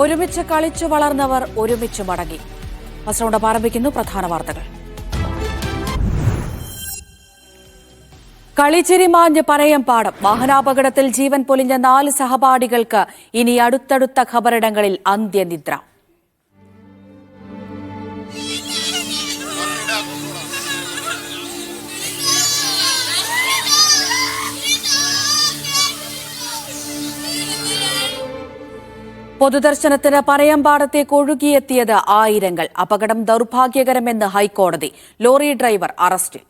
ഒരുമിച്ച് കളിച്ചു വളർന്നവർ ഒരുമിച്ച് മടങ്ങി. ഫസ്റ്റ് റൗണ്ട് ആരംഭിക്കുന്നു. പ്രധാന വാർത്തകൾ. കളിച്ചിരിമാഞ്ഞ് പറയമ്പാടം. വാഹനാപകടത്തിൽ ജീവൻ പൊലിഞ്ഞ 4 സഹപാഠികൾക്ക് ഇനി അടുത്തടുത്ത ഖബറിടങ്ങളിൽ അന്ത്യനിദ്ര. പൊതുദർശനത്തിന് പറയമ്പാടത്തേക്ക് ഒഴുകിയെത്തിയത് ആയിരങ്ങൾ. അപകടം ദൌർഭാഗ്യകരമെന്ന് ഹൈക്കോടതി. ലോറി ഡ്രൈവർ അറസ്റ്റിൽ.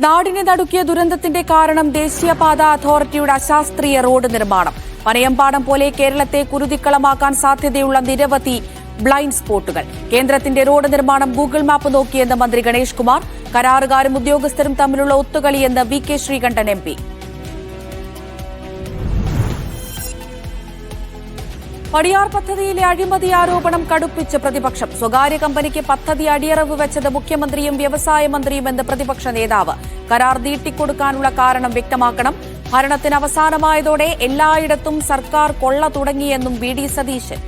നാടിനെ നടുക്കിയ ദുരന്തത്തിന്റെ കാരണം ദേശീയപാത അതോറിറ്റിയുടെ അശാസ്ത്രീയ റോഡ് നിർമ്മാണം. പനയമ്പാടം പോലെ കേരളത്തെ കുരുതിക്കളമാക്കാൻ സാധ്യതയുള്ള നിരവധി ബ്ലൈൻഡ് സ്പോട്ടുകൾ. കേന്ദ്രത്തിന്റെ റോഡ് നിർമ്മാണം ഗൂഗിൾ മാപ്പ് നോക്കിയെന്ന് മന്ത്രി ഗണേഷ് കുമാർ. കരാറുകാരും ഉദ്യോഗസ്ഥരും തമ്മിലുള്ള ഒത്തുകളിയെന്ന് വി.കെ. ശ്രീകണ്ഠൻ എം.പി. പടിയാർ പദ്ധതിയിലെ അഴിമതി ആരോപണം കടുപ്പിച്ച് പ്രതിപക്ഷം. സ്വകാര്യ കമ്പനിക്ക് പദ്ധതി അടിയറവ് വെച്ചത് മുഖ്യമന്ത്രിയും വ്യവസായ മന്ത്രിയുമെന്ന് പ്രതിപക്ഷ നേതാവ്. കരാർ നീട്ടിക്കൊടുക്കാനുള്ള കാരണം വ്യക്തമാക്കണം. ഭരണത്തിന് അവസാനമായതോടെ എല്ലായിടത്തും സർക്കാർ കൊള്ള തുടങ്ങിയെന്നും വി.ഡി. സതീശൻ.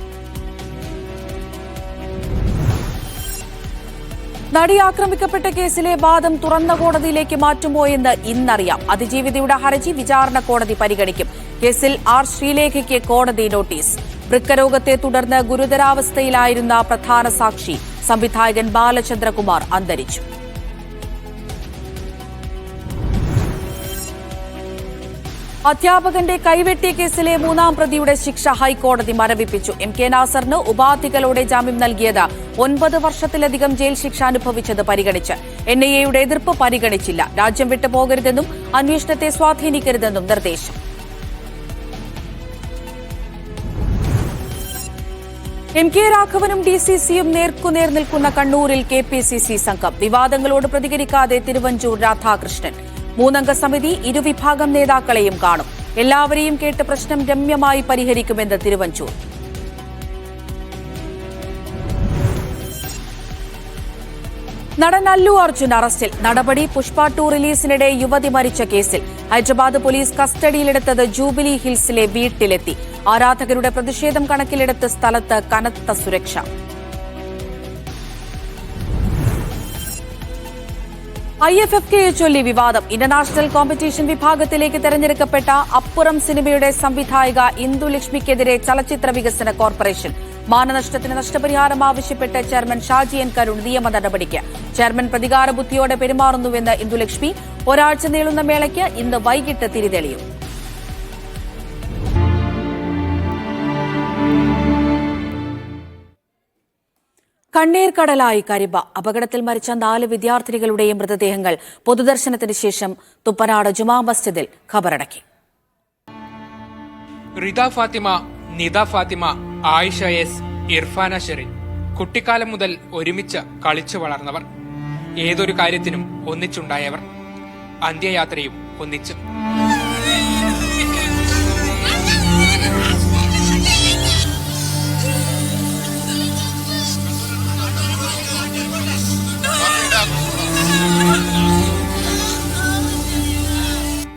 നടി ആക്രമിക്കപ്പെട്ട കേസിലെ വാദം തുറന്ന കോടതിയിലേക്ക് മാറ്റുമോ എന്ന് ഇന്നറിയാം. അതിജീവിതയുടെ ഹർജി വിചാരണ കോടതി പരിഗണിക്കും. കേസിൽ ആർ ശ്രീലേഖയ്ക്ക് കോടതി നോട്ടീസ്. വൃക്കരോഗത്തെ തുടർന്ന് ഗുരുതരാവസ്ഥയിലായിരുന്ന പ്രധാന സാക്ഷി സംവിധായകൻ ബാലചന്ദ്രകുമാർ അന്തരിച്ചു. അധ്യാപകന്റെ കൈവെട്ടിയ കേസിലെ 3ാം പ്രതിയുടെ ശിക്ഷ ഹൈക്കോടതി മരവിപ്പിച്ചു. എം കെ നാസറിന് ഉപാധികളോടെ ജാമ്യം നൽകിയത് 9 വർഷത്തിലധികം ജയിൽ ശിക്ഷ അനുഭവിച്ചത് പരിഗണിച്ച്. എൻഐഎയുടെ എതിർപ്പ് പരിഗണിച്ചില്ല. രാജ്യം വിട്ടുപോകരുതെന്നും അന്വേഷണത്തെ സ്വാധീനിക്കരുതെന്നും നിർദ്ദേശം. എം കെ രാഘവനും DCCയും നേർക്കുനേർ നിൽക്കുന്ന കണ്ണൂരിൽ KPCC സംഘം. വിവാദങ്ങളോട് പ്രതികരിക്കാതെ തിരുവഞ്ചൂർ രാധാകൃഷ്ണൻ. 3-അംഗ സമിതി ഇരുവിഭാഗം നേതാക്കളെയും കാണും. എല്ലാവരെയും കേട്ട് പ്രശ്നം രമ്യമായി പരിഹരിക്കുമെന്ന് തിരുവഞ്ചൂർ. നടൻ അല്ലു അർജുൻ അറസ്റ്റിൽ. നടപടി പുഷ്പ 2 റിലീസിനിടെ യുവതി മരിച്ച കേസിൽ. ഹൈദരാബാദ് പോലീസ് കസ്റ്റഡിയിലെടുത്തത് ജൂബിലി ഹിൽസിലെ വീട്ടിലെത്തി. ആരാധകരുടെ പ്രതിഷേധം കണക്കിലെടുത്ത് സ്ഥലത്ത് കനത്ത സുരക്ഷ. IFFKയെ ചൊല്ലി വിവാദം. ഇന്റർനാഷണൽ കോമ്പറ്റീഷൻ വിഭാഗത്തിലേക്ക് തെരഞ്ഞെടുക്കപ്പെട്ട അപ്പുറം സിനിമയുടെ സംവിധായിക ഇന്ദുലക്ഷ്മിക്കെതിരെ ചലച്ചിത്ര വികസന കോർപ്പറേഷൻ. മാനനഷ്ടത്തിന് നഷ്ടപരിഹാരം ആവശ്യപ്പെട്ട് ചെയർമാൻ ഷാജി എൻ കരുൺ നിയമ നടപടിക്ക്. ചെയർമാൻ പ്രതികാര ബുദ്ധിയോടെ പെരുമാറുന്നുവെന്ന് ഇന്ദുലക്ഷ്മി. ഒരാഴ്ച നീളുന്ന മേളയ്ക്ക് ഇന്ന് വൈകിട്ട് തിരിതെളിയും. കണ്ണീർക്കടലായി കരിമ്പ. അപകടത്തിൽ മരിച്ച 4 വിദ്യാർത്ഥിനികളുടെയും മൃതദേഹങ്ങൾ പൊതുദർശനത്തിന് ശേഷം തുപ്പനാട് ജുമാ മസ്ജിദിൽ ഖബറടക്കി. റിദ ഫാത്തിമ, നിദ ഫാത്തിമ, ആയിഷ എസ്, ഇർഫാന ഷെറിൻ കുട്ടിക്കാലം മുതൽ ഒരുമിച്ച് കളിച്ചു വളർന്നവർ. ഏതൊരു കാര്യത്തിനും ഒന്നിച്ചുണ്ടായവർ. അന്ത്യയാത്രയും ഒന്നിച്ച്.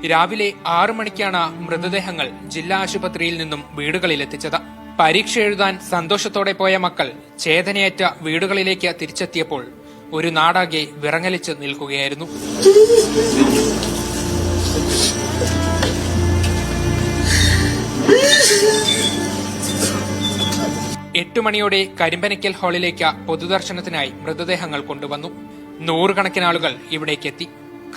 രാവിലെ 6 മണിക്കാണ് മൃതദേഹങ്ങൾ ജില്ലാ ആശുപത്രിയിൽ നിന്നും വീടുകളിലെത്തിച്ചത്. പരീക്ഷ എഴുതാൻ സന്തോഷത്തോടെ പോയ മക്കൾ ചേതനയേറ്റ വീടുകളിലേക്ക് തിരിച്ചെത്തിയപ്പോൾ ഒരു നാടാകെ വിറങ്ങലിച്ച് നിൽക്കുകയായിരുന്നു. എട്ട് മണിയോടെ കരിമ്പനയ്ക്കൽ ഹാളിലേക്ക് പൊതുദർശനത്തിനായി മൃതദേഹങ്ങൾ കൊണ്ടുവന്നു. 100 കണക്കിന് ആളുകൾ ഇവിടേക്കെത്തി.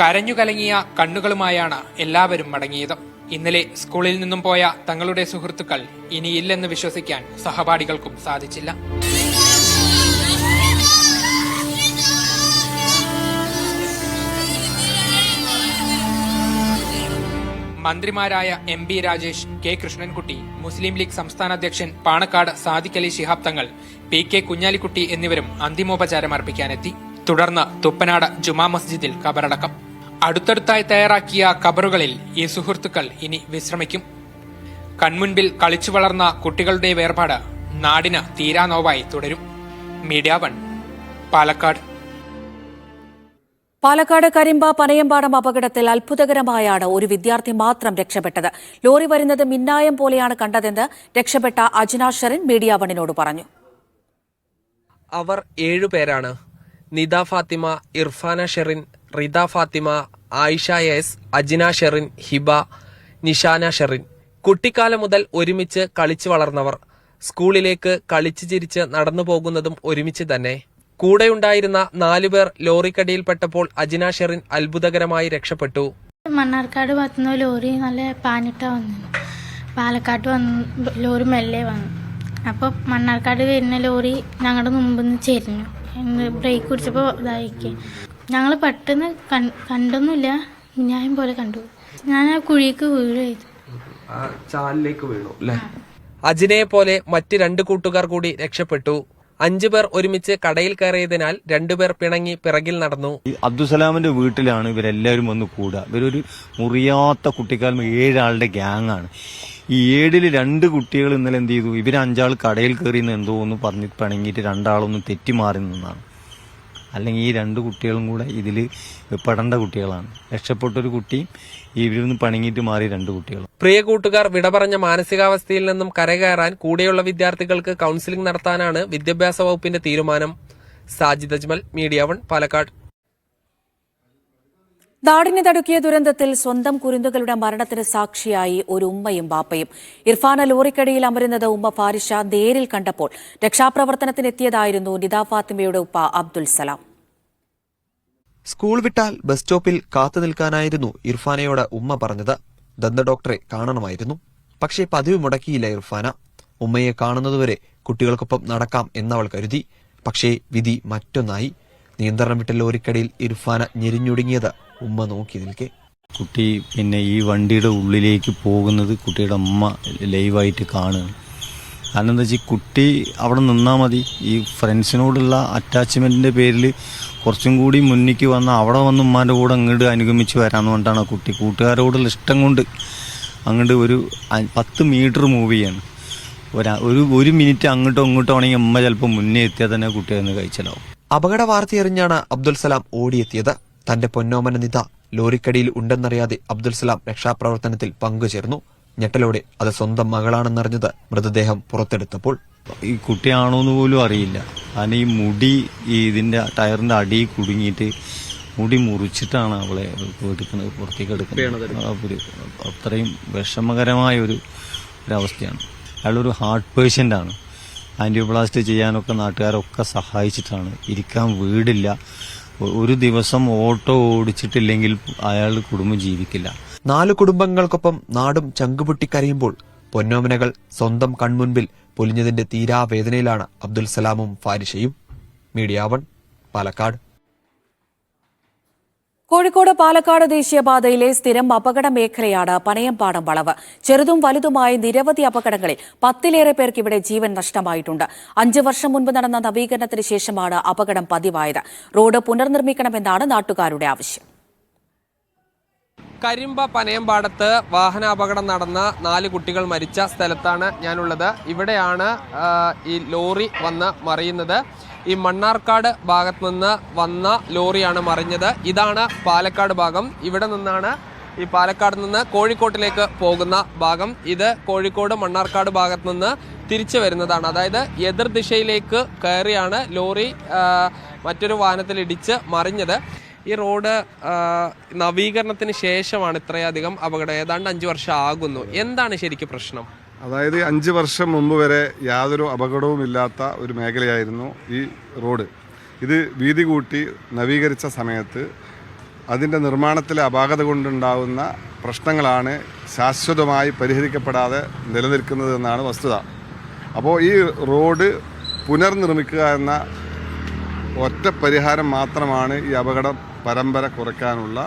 കരഞ്ഞുകലങ്ങിയ കണ്ണുകളുമായാണ് എല്ലാവരും മടങ്ങിയത്. ഇന്നലെ സ്കൂളിൽ നിന്നും പോയ തങ്ങളുടെ സുഹൃത്തുക്കൾ ഇനിയില്ലെന്ന് വിശ്വസിക്കാൻ സഹപാഠികൾക്കും സാധിച്ചില്ല. മന്ത്രിമാരായ MP രാജേഷ്, K കൃഷ്ണൻകുട്ടി, മുസ്ലിം ലീഗ് സംസ്ഥാന അധ്യക്ഷൻ പാണക്കാട് സാദിഖ് അലി ശിഹാബ് തങ്ങൾ, PK കുഞ്ഞാലിക്കുട്ടി എന്നിവരും അന്തിമോപചാരം അർപ്പിക്കാനെത്തി. തുടർന്ന് തുപ്പനാട് ജുമാ മസ്ജിദിൽ ഖബറടക്കം. അടുത്തടുത്തായി തയ്യാറാക്കിയ ഖബറുകളിൽ ഈ സുഹൃത്തുക്കൾ ഇനി വിശ്രമിക്കും. കൺമുൻപിൽ കളിച്ചു വളർന്ന കുട്ടികളുടെ വേർപാട് നാടിന് തീരാനോവായി തുടരും. മീഡിയ 1, പാലക്കാട്. പാലക്കാട് കരിമ്പ പനയമ്പാടം അപകടത്തിൽ അത്ഭുതകരമായാണ് ഒരു വിദ്യാർത്ഥി മാത്രം രക്ഷപ്പെട്ടത്. ലോറി വരുന്നത് മിന്നായം പോലെയാണ് കണ്ടതെന്ന് രക്ഷപ്പെട്ട അജ്ന ഷെറിൻ മീഡിയ വണ്ണിനോട് പറഞ്ഞു. അവർ 7 പേരാണ്. നിദ ഫാത്തിമ, ഇർഫാന ഷെറിൻ, റിദ ഫാത്തിമ, ആയിഷ എസ്, അജ്ന ഷെറിൻ, ഹിബ, നിഷാന ഷെറിൻ. കുട്ടിക്കാലം മുതൽ ഒരുമിച്ച് കളിച്ചു വളർന്നവർ. സ്കൂളിലേക്ക് കളിച്ചു ചിരിച്ച് നടന്നു പോകുന്നതും ഒരുമിച്ച് തന്നെ. കൂടെയുണ്ടായിരുന്ന 4 പേർ ലോറിക്കടിയിൽപ്പെട്ടപ്പോൾ അജ്ന ഷെറിൻ അത്ഭുതകരമായി രക്ഷപ്പെട്ടു. മണ്ണാർക്കാട് ഭാഗത്തുനിന്ന് ലോറി നല്ല പാനിട്ടാ വന്നു. പാലക്കാട്ട് വന്ന് ലോറി മെല്ലെ വന്നു. അപ്പോൾ മണ്ണാർക്കാട് വരുന്ന ലോറി ഞങ്ങളുടെ മുമ്പിൽ നിന്ന് ചെരിഞ്ഞു. ബ്രേക്ക് പിടിച്ചപ്പോൾ ഇതായിരിക്കും. ഞങ്ങൾ പെട്ടെന്ന് കണ്ടൊന്നുമില്ല, മിന്നായം പോലെ കണ്ടു. ഞാൻ ആ കുഴിക്ക് വീഴുമായിരുന്നു. ചാലിലേക്ക് വീണു അല്ലേ? അജ്നയെ പോലെ മറ്റ് 2 കൂട്ടുകാർ കൂടി രക്ഷപ്പെട്ടു. 5 പേർ ഒരുമിച്ച് കടയിൽ കയറിയതിനാൽ 2 പേർ പിണങ്ങി പിറകിൽ നടന്നു. അബ്ദുസലാമിന്റെ വീട്ടിലാണ് ഇവരെല്ലാവരും വന്ന് കൂടുക. ഇവരൊരു മുറിയാത്ത കുട്ടിക്കാലം 7 ആളുടെ ഗ്യാങ് ആണ്. ഈ 7ൽ 2 കുട്ടികൾ ഇന്നലെ എന്ത് ചെയ്തു, ഇവർ 5 ആൾ കടയിൽ കയറിയെന്ന് എന്തോ ഒന്ന് പറഞ്ഞ് പിണങ്ങിയിട്ട് 2 ആളൊന്നും തെറ്റിമാറി നിന്നാണ്. അല്ലെങ്കിൽ ഈ 2 കുട്ടികളും കൂടെ ഇതിൽ പെടേണ്ട കുട്ടികളാണ്. രക്ഷപ്പെട്ടൊരു കുട്ടിയും ഇവരിൽ നിന്ന് പണങ്ങിയിട്ട് മാറി 2 കുട്ടികളും. പ്രിയ കൂട്ടുകാർ വിട പറഞ്ഞ മാനസികാവസ്ഥയിൽ നിന്നും കരകയറാൻ കൂടെയുള്ള വിദ്യാർത്ഥികൾക്ക് കൌൺസിലിംഗ് നടത്താനാണ് വിദ്യാഭ്യാസ വകുപ്പിന്റെ തീരുമാനം. Sajid Ajmal, media one, Palakkad. നാടിനെ തടുക്കിയ ദുരന്തത്തിൽ സ്വന്തം കുരുന്നുകളുടെ മരണത്തിന് സാക്ഷിയായി ഒരു ഉമ്മയും ബാപ്പയും. ഇർഫാന ലോറിക്കടിയിൽ അമരുന്നത് ഉമ്മ ഫാരിഷ നേരിൽ കണ്ടപ്പോൾ രക്ഷാപ്രവർത്തനത്തിനെത്തിയതായിരുന്നു നിദ ഫാത്തിമയുടെ ഉപ്പ അബ്ദുൽ സലാം. സ്കൂൾ വിട്ടാൽ ബസ് സ്റ്റോപ്പിൽ കാത്തു നിൽക്കാനായിരുന്നു ഇർഫാനയോട് ഉമ്മ പറഞ്ഞത്. ദന്ത ഡോക്ടറെ കാണണമായിരുന്നു. പക്ഷേ പതിവ് മുടക്കിയില്ല ഇർഫാന. ഉമ്മയെ കാണുന്നതുവരെ കുട്ടികൾക്കൊപ്പം നടക്കാം എന്നവൾ കരുതി. പക്ഷേ വിധി മറ്റൊന്നായി. നിയന്ത്രണം വിട്ട ലോറിക്കടിയിൽ ഇർഫാന ഞെരിഞ്ഞൊടുങ്ങിയത് ഉമ്മ നോക്കി നിൽക്കെ. കുട്ടി പിന്നെ ഈ വണ്ടിയുടെ ഉള്ളിലേക്ക് പോകുന്നത് കുട്ടിയുടെ അമ്മ ലൈവായിട്ട് കാണുകയാണ്. കാരണം എന്താ വെച്ചാൽ കുട്ടി അവിടെ നിന്നാൽ മതി. ഈ ഫ്രണ്ട്സിനോടുള്ള അറ്റാച്ച്മെന്റിന്റെ പേരിൽ കുറച്ചും കൂടി മുന്നിക്ക് വന്ന് അവിടെ വന്ന് ഉമ്മാന്റെ കൂടെ അങ്ങോട്ട് അനുഗമിച്ച് വരാമെന്ന് കൊണ്ടാണ് കുട്ടി കൂട്ടുകാരോടുള്ള ഇഷ്ടം കൊണ്ട് അങ്ങോട്ട് ഒരു 10 മീറ്റർ മൂവ് ചെയ്യാണ്. ഒരു മിനിറ്റ് അങ്ങോട്ടോ ഇങ്ങോട്ടോ ആണെങ്കിൽ അമ്മ ചിലപ്പോൾ മുന്നേ എത്തിയാൽ തന്നെ കുട്ടി അതിന് കഴിച്ചലാവും. അപകട വാർത്തയറിഞ്ഞാണ് അബ്ദുൽ സലാം ഓടിയെത്തിയത്. തന്റെ പൊന്നോമന നിദ ലോറിക്കടിയിൽ ഉണ്ടെന്നറിയാതെ അബ്ദുൽ സലാം രക്ഷാപ്രവർത്തനത്തിൽ പങ്കുചേർന്നു. ഞെട്ടലോടെ അത് സ്വന്തം മകളാണെന്നറിഞ്ഞത് മൃതദേഹം പുറത്തെടുത്തപ്പോൾ. ഈ കുട്ടിയാണോന്ന് പോലും അറിയില്ല. കാരണം ഈ മുടി ഇതിന്റെ ടയറിന്റെ അടിയിൽ കുടുങ്ങിയിട്ട് മുടി മുറിച്ചിട്ടാണ് അവളെ എടുക്കുന്നത്, പുറത്തേക്ക് എടുക്കുന്നത്. അത്രയും വിഷമകരമായ ഒരു അവസ്ഥയാണ്. അയാളൊരു ഹാർട്ട് പേഷ്യന്റ് ആണ്. ആന്റിയോപ്ലാസ്റ്റ് ചെയ്യാനൊക്കെ നാട്ടുകാരൊക്കെ സഹായിച്ചിട്ടാണ്. ഇരിക്കാൻ വീടില്ല. ഒരു ദിവസം ഓട്ടോ ഓടിച്ചിട്ടില്ലെങ്കിൽ അയാൾ കുടുംബം ജീവിക്കില്ല. 4 കുടുംബങ്ങൾക്കൊപ്പം നാടും ചങ്കുപൊട്ടിക്കരയുമ്പോൾ പൊന്നോമനകൾ സ്വന്തം കൺമുൻപിൽ പൊലിഞ്ഞതിന്റെ തീരാവേദനയിലാണ് അബ്ദുൽ സലാമും ഫാരിഷയും. Media one, Palakkad. കോഴിക്കോട് പാലക്കാട് ദേശീയപാതയിലെ സ്ഥിരം അപകട മേഖലയാണ് പനയമ്പാടം വളവ്. ചെറുതും വലുതുമായ നിരവധി അപകടങ്ങളിൽ 10ലേറെ പേർക്ക് ഇവിടെ ജീവൻ നഷ്ടമായിട്ടുണ്ട്. 5 വർഷം മുൻപ് നടന്ന നവീകരണത്തിന് ശേഷമാണ് അപകടം പതിവായത്. റോഡ് പുനർനിർമ്മിക്കണമെന്നാണ് നാട്ടുകാരുടെ ആവശ്യം. കരിമ്പ പനയമ്പാടത്ത് വാഹനാപകടം നടന്ന 4 കുട്ടികൾ മരിച്ച സ്ഥലത്താണ് ഞാനുള്ളത്. ഇവിടെയാണ് ഈ ലോറി വന്ന് മറിയുന്നത്. ഈ മണ്ണാർക്കാട് ഭാഗത്ത് നിന്ന് വന്ന ലോറിയാണ് മറിഞ്ഞത്. ഇതാണ് പാലക്കാട് ഭാഗം. ഇവിടെ നിന്നാണ് ഈ പാലക്കാട് നിന്ന് കോഴിക്കോട്ടിലേക്ക് പോകുന്ന ഭാഗം. ഇത് കോഴിക്കോട് മണ്ണാർക്കാട് ഭാഗത്ത് നിന്ന് തിരിച്ചു വരുന്നതാണ്. അതായത് എതിർദിശയിലേക്ക് കയറിയാണ് ലോറി മറ്റൊരു വാഹനത്തിൽ ഇടിച്ച് മറിഞ്ഞത്. ഈ റോഡ് നവീകരണത്തിന് ശേഷമാണ് ഇത്രയധികം അപകടം. ഏതാണ്ട് 5 വർഷം ആകുന്നു. എന്താണ് ശരിക്കും പ്രശ്നം? അതായത് 5 വർഷം മുമ്പ് വരെ യാതൊരു അപകടവുമില്ലാത്ത ഒരു മേഖലയായിരുന്നു ഈ റോഡ്. ഇത് വീതി കൂട്ടി നവീകരിച്ച സമയത്ത് അതിൻ്റെ നിർമ്മാണത്തിലെ അപാകത കൊണ്ടുണ്ടാകുന്ന പ്രശ്നങ്ങളാണ് ശാശ്വതമായി പരിഹരിക്കപ്പെടാതെ നിലനിൽക്കുന്നതെന്നാണ് വസ്തുത. അപ്പോൾ ഈ റോഡ് പുനർനിർമ്മിക്കുക എന്ന ഒറ്റ പരിഹാരം മാത്രമാണ് ഈ അപകട പരമ്പര കുറയ്ക്കാനുള്ള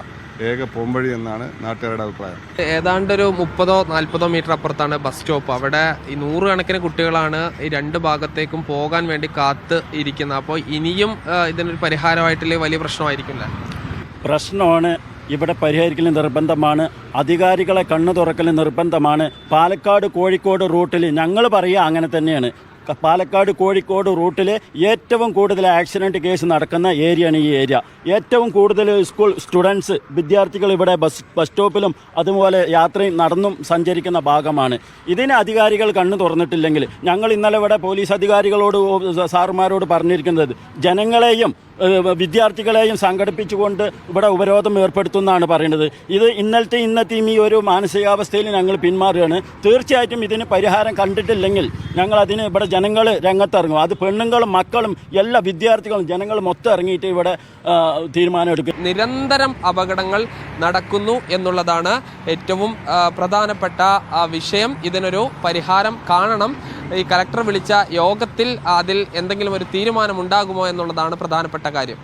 ഏക പോംവഴി എന്നാണ് നാട്ടുകാരുടെ അഭിപ്രായം. ഏതാണ്ട് ഒരു 30-40 മീറ്റർ അപ്പുറത്താണ് ബസ് സ്റ്റോപ്പ്. അവിടെ ഈ 100 കണക്കിന് കുട്ടികളാണ് ഈ 2 ഭാഗത്തേക്കും പോകാൻ വേണ്ടി കാത്ത് ഇരിക്കുന്നത്. അപ്പോൾ ഇനിയും ഇതിനൊരു പരിഹാരമായിട്ടുള്ള വലിയ പ്രശ്നമായിരിക്കില്ല. പ്രശ്നമാണ്. ഇവിടെ പരിഹരിക്കൽ നിർബന്ധമാണ്. അധികാരികളെ കണ്ണു തുറക്കൽ നിർബന്ധമാണ്. പാലക്കാട് കോഴിക്കോട് റൂട്ടിൽ ഞങ്ങൾ പറയുക അങ്ങനെ തന്നെയാണ്. പാലക്കാട് കോഴിക്കോട് റൂട്ടിൽ ഏറ്റവും കൂടുതൽ ആക്സിഡൻറ്റ് കേസ് നടക്കുന്ന ഏരിയയാണ് ഈ ഏരിയ. ഏറ്റവും കൂടുതൽ സ്കൂൾ സ്റ്റുഡൻസ് വിദ്യാർത്ഥികൾ ഇവിടെ ബസ് സ്റ്റോപ്പിലും അതുപോലെ യാത്രയും നടന്നും സഞ്ചരിക്കുന്ന ഭാഗമാണ്. ഇതിന് അധികാരികൾ കണ്ണു തുറന്നിട്ടില്ലെങ്കിൽ ഞങ്ങൾ ഇന്നലെ ഇവിടെ പോലീസ് അധികാരികളോട് സാറുമാരോട് പറഞ്ഞിരിക്കുന്നത് ജനങ്ങളെയും വിദ്യാർത്ഥികളെയും സംഘടിപ്പിച്ചുകൊണ്ട് ഇവിടെ ഉപരോധം ഏർപ്പെടുത്തുമെന്നാണ് പറയുന്നത്. ഇത് ഇന്നത്തെയും ഈ ഒരു മാനസികാവസ്ഥയിൽ ഞങ്ങൾ പിന്മാറുകയാണ്. തീർച്ചയായിട്ടും ഇതിന് പരിഹാരം കണ്ടിട്ടില്ലെങ്കിൽ ഞങ്ങൾ അതിന് ഇവിടെ ജനങ്ങൾ രംഗത്തിറങ്ങും. അത് പെണ്ണുങ്ങളും മക്കളും എല്ലാ വിദ്യാർത്ഥികളും ജനങ്ങളും മൊത്തം ഇറങ്ങിയിട്ട് ഇവിടെ തീരുമാനമെടുക്കും. നിരന്തരം അപകടങ്ങൾ നടക്കുന്നു എന്നുള്ളതാണ് ഏറ്റവും പ്രധാനപ്പെട്ട വിഷയം. ഇതിനൊരു പരിഹാരം കാണണം. ഈ കലക്ടർ വിളിച്ച യോഗത്തിൽ അതിൽ എന്തെങ്കിലും ഒരു തീരുമാനം ഉണ്ടാകുമോ എന്നുള്ളതാണ് പ്രധാനപ്പെട്ട കാര്യം.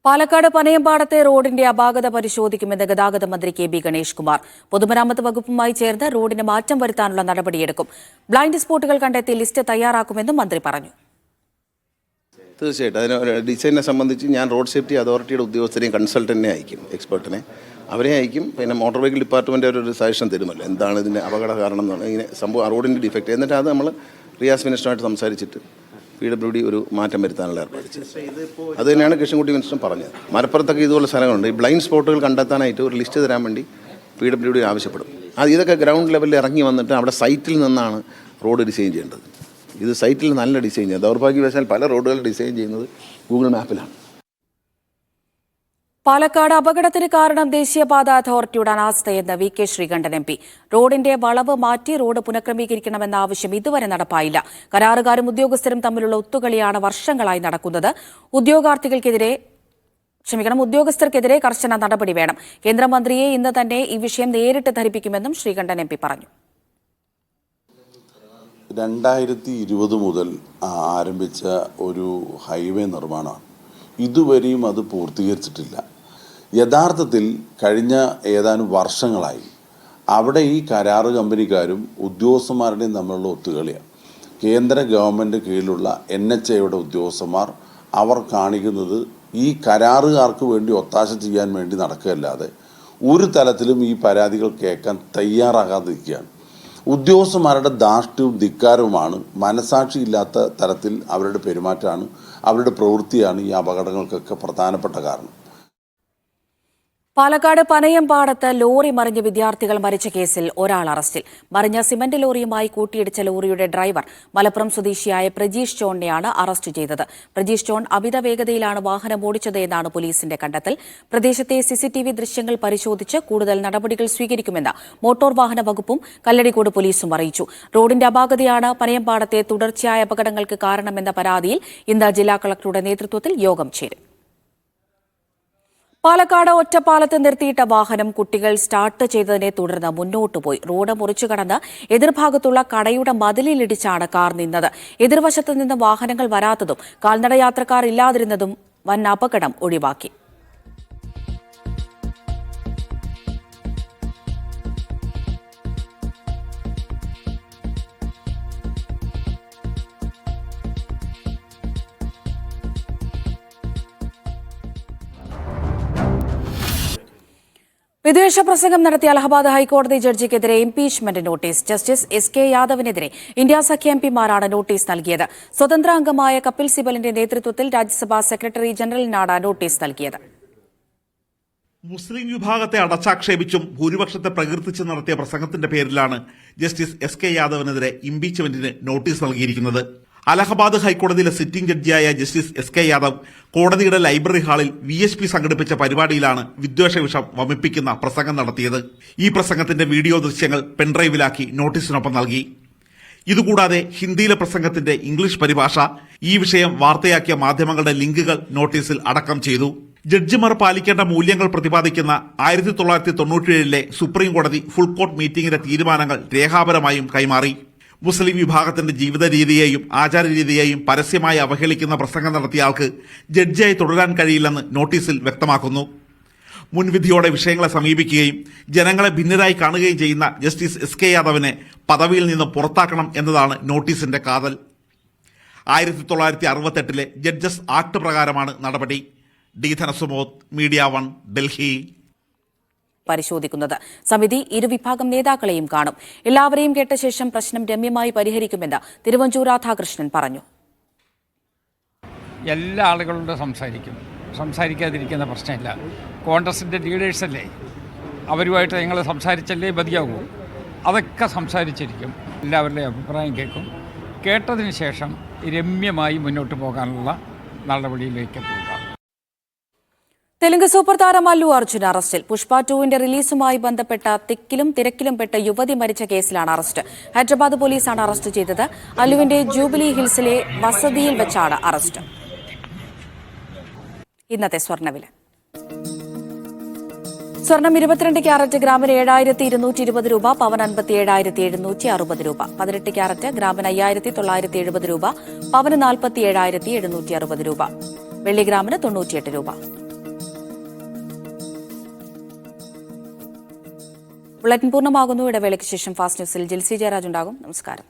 പാലക്കാട് പനയമ്പാടത്തെ റോഡിന്റെ അപാകത പരിശോധിക്കുമെന്ന് ഗതാഗത മന്ത്രി കെ.ബി. ഗണേഷ് കുമാർ. പൊതുമരാമത്ത് വകുപ്പുമായി ചേർന്ന് റോഡിന് മാറ്റം വരുത്താനുള്ള നടപടിയെടുക്കും. ബ്ലൈൻഡ് സ്പോട്ടുകൾ കണ്ടെത്തി ലിസ്റ്റ് തയ്യാറാക്കുമെന്നും മന്ത്രി പറഞ്ഞു. തീർച്ചയായിട്ടും അതിന് ഡിസൈനെ സംബന്ധിച്ച് ഞാൻ റോഡ് സേഫ്റ്റി അതോറിറ്റിയുടെ ഉദ്യോഗസ്ഥരെയും കൺസൾട്ടൻറ്റിനെ അയക്കും, എക്സ്പെർട്ടിനെ അവരെ അയക്കും. പിന്നെ മോട്ടോർ വെഹിക്കിൾ ഡിപ്പാർട്ട്മെൻറ്റ് ഒരു സജഷൻ തരുമല്ലോ എന്താണ് ഇതിൻ്റെ അപകട കാരണം എന്ന് ഇങ്ങനെ സംഭവം റോഡിൻ്റെ ഡിഫക്റ്റ്. എന്നിട്ട് അത് നമ്മൾ റിയാസ് മിനിസ്റ്ററുമായിട്ട് സംസാരിച്ചിട്ട് PWD ഒരു മാറ്റം വരുത്താനുള്ള ഏർപ്പാട് ചെയ്തു. അത് തന്നെയാണ് കൃഷ്ണൻകുട്ടി മിനിസ്റ്ററും പറഞ്ഞത്. മലപ്പുറത്തൊക്കെ ഇതുപോലെ സ്ഥലങ്ങളുണ്ട്. ഈ ബ്ലൈൻഡ് സ്പോട്ടുകൾ കണ്ടെത്താനായിട്ട് ഒരു ലിസ്റ്റ് തരാൻ വേണ്ടി PWD ആവശ്യപ്പെടും. ഇതൊക്കെ ഗ്രൗണ്ട് ലെവലിൽ ഇറങ്ങി വന്നിട്ട് അവിടെ സൈറ്റിൽ നിന്നാണ് റോഡ് ഡിസൈൻ ചെയ്യേണ്ടത്. ഇത് സൈറ്റിൽ നല്ല ഡിസൈൻ ചെയ്യുന്നത്. ദൗർഭാഗ്യവശാൽ പല റോഡുകൾ ഡിസൈൻ ചെയ്യുന്നത് ഗൂഗിൾ മാപ്പിലാണ്. പാലക്കാട് അപകടത്തിന് കാരണം ദേശീയപാത അതോറിറ്റിയുടെ അനാസ്ഥയെന്ന് വി കെ ശ്രീകണ്ഠൻ എം പി. റോഡിന്റെ വളവ് മാറ്റി റോഡ് പുനഃക്രമീകരിക്കണമെന്ന ആവശ്യം ഇതുവരെ നടപ്പായില്ല. കരാറുകാരും ഉദ്യോഗസ്ഥരും തമ്മിലുള്ള ഒത്തുകളിയാണ് വർഷങ്ങളായി നടക്കുന്നത്. ഉദ്യോഗസ്ഥർക്കെതിരെ കർശന നടപടി വേണം. കേന്ദ്രമന്ത്രിയെ ഇന്ന് തന്നെ ഈ വിഷയം നേരിട്ട് ധരിപ്പിക്കുമെന്നും ശ്രീകണ്ഠൻ എം പി പറഞ്ഞു. 2020 മുതൽ ആരംഭിച്ച ഒരു ഹൈവേ നിർമ്മാണമാണ്. ഇതുവരെയും അത് പൂർത്തീകരിച്ചിട്ടില്ല. യഥാർത്ഥത്തിൽ കഴിഞ്ഞ ഏതാനും വർഷങ്ങളായി അവിടെ ഈ കരാറ് കമ്പനിക്കാരും ഉദ്യോഗസ്ഥന്മാരുടെയും തമ്മിലുള്ള ഒത്തുകളിയാണ്. കേന്ദ്ര ഗവൺമെൻറ് കീഴിലുള്ള NHAയുടെ ഉദ്യോഗസ്ഥന്മാർ അവർ കാണിക്കുന്നത് ഈ കരാറുകാർക്ക് വേണ്ടി ഒത്താശ ചെയ്യാൻ വേണ്ടി നടക്കുകയല്ലാതെ ഒരു തലത്തിലും ഈ പരാതികൾ കേൾക്കാൻ തയ്യാറാകാതിരിക്കുകയാണ്. ഉദ്യോഗസ്ഥന്മാരുടെ ധാർഷ്ട്യവും ധിക്കാരവുമാണ്, മനസാക്ഷിയില്ലാത്ത തരത്തിൽ അവരുടെ പെരുമാറ്റമാണ്, അവരുടെ പ്രവൃത്തിയാണ് ഈ അപകടങ്ങൾക്കൊക്കെ പ്രധാനപ്പെട്ട കാരണം. പാലക്കാട് പനയമ്പാടത്ത് ലോറി മറിഞ്ഞ് വിദ്യാർത്ഥികൾ മരിച്ച കേസിൽ ഒരാൾ അറസ്റ്റിൽ. മറിഞ്ഞ സിമന്റ് ലോറിയുമായി കൂട്ടിയിടിച്ച ലോറിയുടെ ഡ്രൈവർ മലപ്പുറം സ്വദേശിയായ പ്രജീഷ് ജോണിനെയാണ് അറസ്റ്റ് ചെയ്തത്. പ്രജീഷ് ജോൺ അമിത വേഗതയിലാണ് വാഹനം ഓടിച്ചത് എന്നാണ് പോലീസിന്റെ കണ്ടെത്തൽ. പ്രദേശത്തെ CCTV ദൃശ്യങ്ങൾ പരിശോധിച്ച് കൂടുതൽ നടപടികൾ സ്വീകരിക്കുമെന്ന് മോട്ടോർ വാഹന വകുപ്പും കല്ലടിക്കോട് പോലീസും അറിയിച്ചു. റോഡിന്റെ അപാകതയാണ് പനയമ്പാടത്തെ തുടർച്ചയായ അപകടങ്ങൾക്ക് കാരണമെന്ന പരാതിയിൽ ഇന്ന് ജില്ലാ കളക്ടറുടെ നേതൃത്വത്തിൽ യോഗം ചേരും. പാലക്കാട് ഒറ്റപ്പാലത്ത് നിർത്തിയിട്ട വാഹനം കുട്ടികൾ സ്റ്റാർട്ട് ചെയ്തതിനെ തുടർന്ന് മുന്നോട്ടുപോയി. റോഡ് മുറിച്ചു കടന്ന് എതിർഭാഗത്തുള്ള കടയുടെ മതിലിലിടിച്ചാണ് കാർ നിന്നത്. എതിർവശത്തു നിന്ന് വാഹനങ്ങൾ വരാത്തതും കാൽനട യാത്രക്കാർ ഇല്ലാതിരുന്നതും വൻ അപകടം ഒഴിവാക്കി. വിദ്വേഷ പ്രസംഗം നടത്തിയ അലഹബാദ് ഹൈക്കോടതി ജഡ്ജിക്കെതിരെ ഇംപീച്ച്മെന്റ് നോട്ടീസ്. ജസ്റ്റിസ് SK യാദവിനെതിരെ ഇന്ത്യ സഖ്യ MPമാരാണ് നോട്ടീസ് നൽകിയത്. സ്വതന്ത്ര അംഗമായ കപിൽ സിബലിന്റെ നേതൃത്വത്തിൽ രാജ്യസഭാ സെക്രട്ടറി ജനറലിനാണ് നോട്ടീസ് നൽകിയത്. മുസ്ലിം വിഭാഗത്തെ അടച്ചാക്ഷേപിച്ചും ഭൂരിപക്ഷത്തെ പ്രകീർത്തിച്ചും നടത്തിയ പ്രസംഗത്തിന്റെ പേരിലാണ് ജസ്റ്റിസ് SK യാദവിനെതിരെ ഇംപീച്ച്മെന്റിന് നോട്ടീസ് നൽകിയിരിക്കുന്നത്. അലഹബാദ് ഹൈക്കോടതിയിലെ സിറ്റിംഗ് ജഡ്ജിയായ ജസ്റ്റിസ് SK യാദവ് കോടതിയുടെ ലൈബ്രറി ഹാളിൽ VHP സംഘടിപ്പിച്ച പരിപാടിയിലാണ് വിദ്വേഷ വിഷം വമിപ്പിക്കുന്ന പ്രസംഗം നടത്തിയത്. ഈ പ്രസംഗത്തിന്റെ വീഡിയോ ദൃശ്യങ്ങൾ പെൻഡ്രൈവിലാക്കി നോട്ടീസിനൊപ്പം നൽകി. ഇതുകൂടാതെ ഹിന്ദിയിലെ പ്രസംഗത്തിന്റെ ഇംഗ്ലീഷ് പരിഭാഷ, ഈ വിഷയം വാർത്തയാക്കിയ മാധ്യമങ്ങളുടെ ലിങ്കുകൾ നോട്ടീസിൽ അടക്കം ചെയ്തു. ജഡ്ജിമാർ പാലിക്കേണ്ട മൂല്യങ്ങൾ പ്രതിപാദിക്കുന്ന 1997 സുപ്രീം കോടതി ഫുൾ കോർട്ട് മീറ്റിംഗിന്റെ തീരുമാനങ്ങൾ രേഖാപരമായും കൈമാറി. മുസ്ലിം വിഭാഗത്തിന്റെ ജീവിത രീതിയെയും ആചാരരീതിയെയും പരസ്യമായി അവഹേളിക്കുന്ന പ്രസംഗം നടത്തിയയാൾക്ക് ജഡ്ജിയായി തുടരാൻ കഴിയില്ലെന്ന് നോട്ടീസിൽ വ്യക്തമാക്കുന്നു. മുൻവിധിയോടെ വിഷയങ്ങളെ സമീപിക്കുകയും ജനങ്ങളെ ഭിന്നരായി കാണുകയും ചെയ്യുന്ന ജസ്റ്റിസ് SK യാദവിനെ പദവിയിൽ നിന്ന് പുറത്താക്കണം എന്നതാണ് നോട്ടീസിന്റെ കാതൽ. 1968 ജഡ്ജസ് ആക്ട് പ്രകാരമാണ് നടപടി. D. ധനസുമോദ്, മീഡിയ 1, ഡൽഹി. പരിശോധിക്കുന്നത്. സമിതി ഇരുവിഭാഗം നേതാക്കളെയും കാണും. എല്ലാവരെയും കേട്ട ശേഷം പ്രശ്നം രമ്യമായി പരിഹരിക്കുമെന്ന് തിരുവഞ്ചൂർ രാധാകൃഷ്ണൻ പറഞ്ഞു. എല്ലാ ആളുകളോടും സംസാരിക്കാതിരിക്കുന്ന പ്രശ്നമില്ല. കോൺഗ്രസിൻ്റെ ലീഡേഴ്സല്ലേ, അവരുമായിട്ട് ഞങ്ങൾ സംസാരിച്ചല്ലേ മതിയാകൂ. അതൊക്കെ സംസാരിച്ചിരിക്കും. എല്ലാവരുടെയും അഭിപ്രായം കേട്ടതിന് ശേഷം രമ്യമായി മുന്നോട്ട് പോകാനുള്ള നടപടിയിലേക്ക് പോകാം. തെലുങ്ക് സൂപ്പർ താരം അല്ലു അർജുൻ അറസ്റ്റിൽ. പുഷ്പ 2 റിലീസുമായി ബന്ധപ്പെട്ട തിക്കിലും തിരക്കിലും പെട്ട യുവതി മരിച്ച കേസിലാണ് അറസ്റ്റ്. ഹൈദരാബാദ് പോലീസാണ് അറസ്റ്റ് ചെയ്തത്. അല്ലുവിന്റെ ജൂബിലി ഹിൽസിലെ വസതിയിൽ വെച്ചാണ് അറസ്റ്റ്. ഇന്നത്തെ സ്വർണ്ണവില. സ്വർണം 22 ക്യാരറ്റ് ഗ്രാമിന് 7,220 രൂപ, പവൻ 57,760 രൂപ. 18 ക്യാരറ്റ് ഗ്രാമിന് 5,970 രൂപ, പവന് 47,760 രൂപ. വെള്ളി ഗ്രാമിന് 98 രൂപ. ബുള്ളറ്റിൻ പൂർണ്ണമാകുന്നു. ഇടവേളയ്ക്ക് ശേഷം ഫാസ്റ്റ് ന്യൂസിൽ ജിൽസി ജയരാജ് ഉണ്ടാകും. നമസ്കാരം.